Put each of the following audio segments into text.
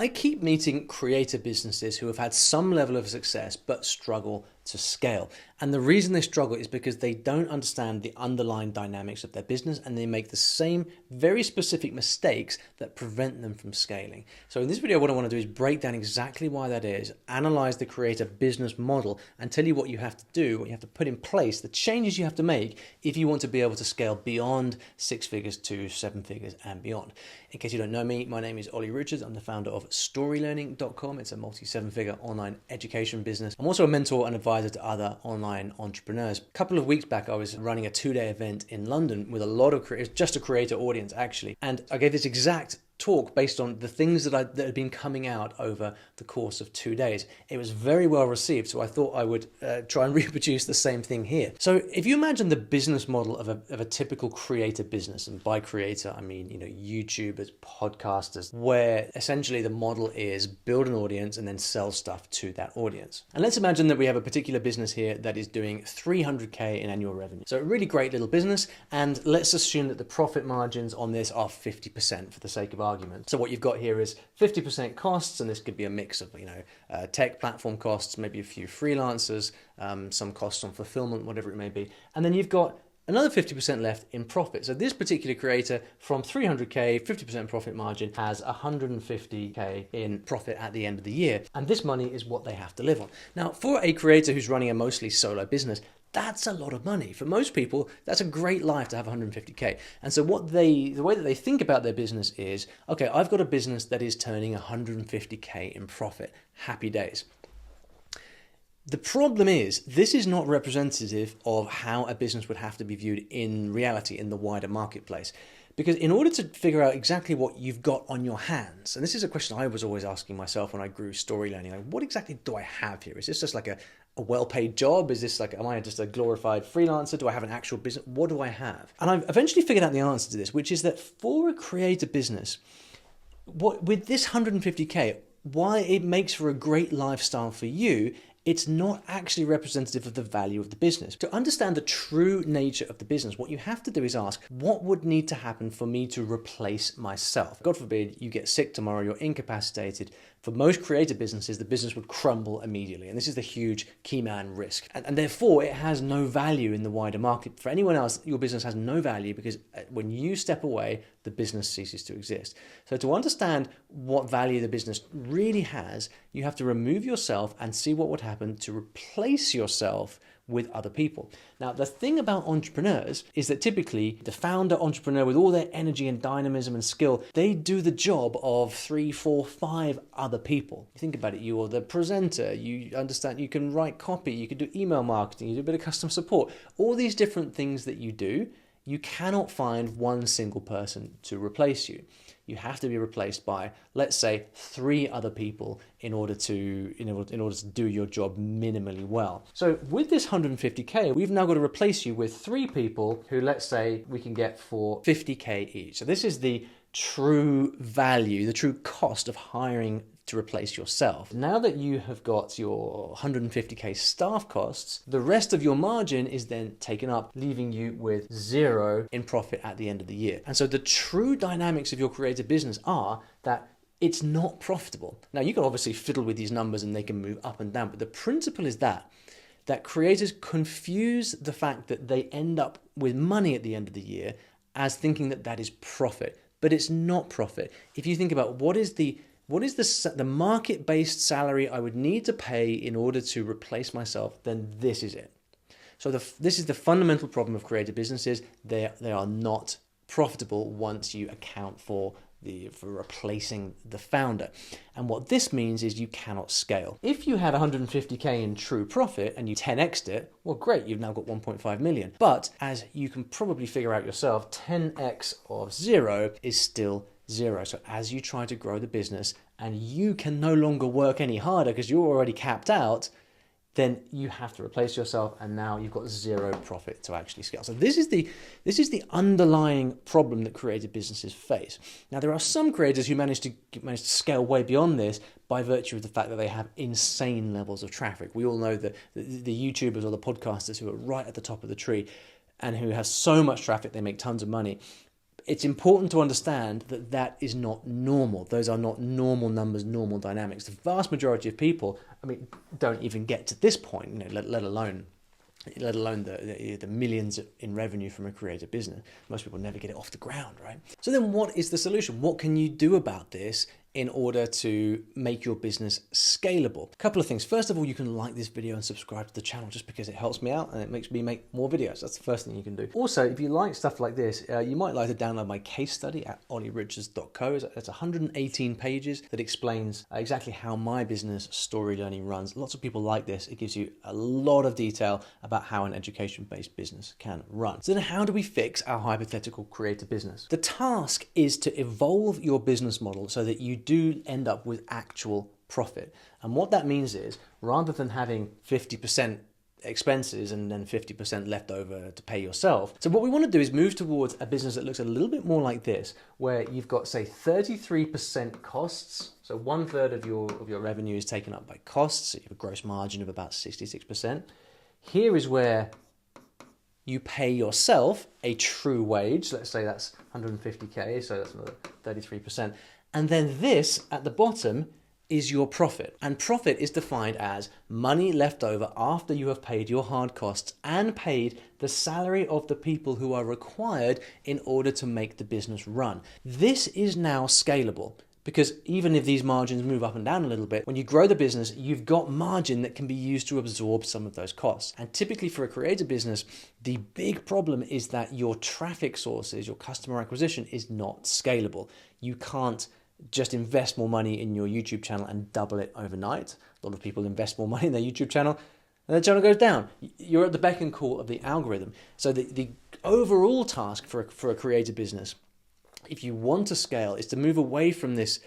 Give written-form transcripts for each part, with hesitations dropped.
I keep meeting creator businesses who have had some level of success but struggle to scale. And the reason they struggle is because they don't understand the underlying dynamics of their business, and they make the same very specific mistakes that prevent them from scaling. So in this video, what I want to do is break down exactly why that is, analyze the creator business model, and tell you what you have to do, what you have to put in place, the changes you have to make if you want to be able to scale beyond 6 figures to 7 figures and beyond. In case you don't know me, my name is Olly Richards. I'm the founder of StoryLearning.com. It's a multi-7-figure online education business. I'm also a mentor and advisor to other online entrepreneurs. A couple of weeks back, I was running a 2-day event in London with a lot of creators, just a creator audience actually. And I gave this exact talk based on the things that had been coming out over the course of 2 days. It was very well received, so I thought I would try and reproduce the same thing here. So if you imagine the business model of a typical creator business, and by creator I mean YouTubers, podcasters, where essentially the model is build an audience and then sell stuff to that audience. And let's imagine that we have a particular business here that is doing 300k in annual revenue. So a really great little business, and let's assume that the profit margins on this are 50% for the sake of argument. So what you've got here is 50% costs, and this could be a mix of tech platform costs, maybe a few freelancers, some costs on fulfillment, whatever it may be, and then you've got another 50% left in profit. So this particular creator from 300k, 50% profit margin, has 150k in profit at the end of the year, and this money is what they have to live on. Now, for a creator who's running a mostly solo business, that's a lot of money. For most people, that's a great life to have 150k. And so the way that they think about their business is, okay, I've got a business that is turning 150k in profit. Happy days. The problem is, this is not representative of how a business would have to be viewed in reality in the wider marketplace. Because in order to figure out exactly what you've got on your hands, and this is a question I was always asking myself when I grew Story Learning, like, what exactly do I have here? Is this just like a well-paid job? Is this like, am I just a glorified freelancer? Do I have an actual business? What do I have? And I've eventually figured out the answer to this, which is that for a creator business, with this 150k, why it makes for a great lifestyle for you, it's not actually representative of the value of the business. To understand the true nature of the business, what you have to do is ask, what would need to happen for me to replace myself? God forbid you get sick tomorrow, you're incapacitated. For most creative businesses, the business would crumble immediately. And this is the huge key man risk. And therefore, it has no value in the wider market. For anyone else, your business has no value because when you step away, the business ceases to exist. So to understand what value the business really has, you have to remove yourself and see what would happen to replace yourself with other people. Now, the thing about entrepreneurs is that typically the founder entrepreneur, with all their energy and dynamism and skill, they do the job of 3, 4, 5 other people. You think about it, you're the presenter, you understand, you can write copy, you can do email marketing, you do a bit of customer support, all these different things that you do. You cannot find one single person to replace you. You have to be replaced by, let's say, 3 other people in order to do your job minimally well. So with this 150k, we've now got to replace you with 3 people who, let's say, we can get for 50k each. So this is the true value, the true cost of hiring to replace yourself. Now that you have got your 150k staff costs, the rest of your margin is then taken up, leaving you with 0 in profit at the end of the year. And so the true dynamics of your creative business are that it's not profitable. Now, you can obviously fiddle with these numbers and they can move up and down, but the principle is that creators confuse the fact that they end up with money at the end of the year as thinking that that is profit, but it's not profit. If you think about what is the market-based salary I would need to pay in order to replace myself, then this is it. So this is the fundamental problem of creative businesses. They are not profitable once you account for replacing the founder. And what this means is you cannot scale. If you had 150k in true profit and you 10x'd it, well, great, you've now got 1.5 million. But as you can probably figure out yourself, 10x of 0 is still 0. So as you try to grow the business and you can no longer work any harder because you're already capped out, then you have to replace yourself, and now you've got 0 profit to actually scale. So this is the underlying problem that creative businesses face. Now, there are some creators who manage to scale way beyond this by virtue of the fact that they have insane levels of traffic. We all know that the YouTubers or the podcasters who are right at the top of the tree and who have so much traffic, they make tons of money. It's important to understand that that is not normal. Those are not normal numbers, normal dynamics. The vast majority of people, don't even get to this point, let alone the millions in revenue from a creative business. Most people never get it off the ground, right? So then what is the solution? What can you do about this in order to make your business scalable? A couple of things. First of all, you can like this video and subscribe to the channel just because it helps me out and it makes me make more videos. That's the first thing you can do. Also, if you like stuff like this, you might like to download my case study at ollyrichards.co. It's 118 pages that explains exactly how my business Story Learning runs. Lots of people like this. It gives you a lot of detail about how an education-based business can run. So then how do we fix our hypothetical creative business? The task is to evolve your business model so that you do end up with actual profit. And what that means is, rather than having 50% expenses and then 50% left over to pay yourself. So what we want to do is move towards a business that looks a little bit more like this, where you've got, say, 33% costs. So 1/3 of your revenue is taken up by costs. So you have a gross margin of about 66%. Here is where you pay yourself a true wage. Let's say that's 150K, so that's another 33%. And then this at the bottom is your profit. And profit is defined as money left over after you have paid your hard costs and paid the salary of the people who are required in order to make the business run. This is now scalable, because even if these margins move up and down a little bit, when you grow the business, you've got margin that can be used to absorb some of those costs. And typically for a creative business, the big problem is that your traffic sources, your customer acquisition, is not scalable. You can't just invest more money in your YouTube channel and double it overnight. A lot of people invest more money in their YouTube channel and the channel goes down. You're at the beck and call of the algorithm. So the overall task for a creative business, if you want to scale, is to move away from this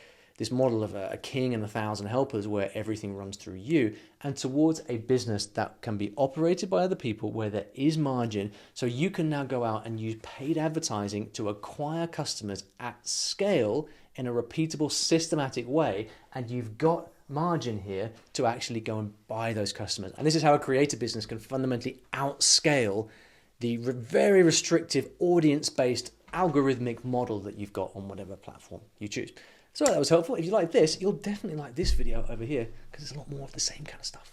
model of a king and 1,000 helpers where everything runs through you, and towards a business that can be operated by other people where there is margin. So you can now go out and use paid advertising to acquire customers at scale in a repeatable, systematic way, and you've got margin here to actually go and buy those customers. And this is how a creative business can fundamentally outscale the very restrictive audience-based algorithmic model that you've got on whatever platform you choose. So that was helpful. If you like this, you'll definitely like this video over here, because it's a lot more of the same kind of stuff.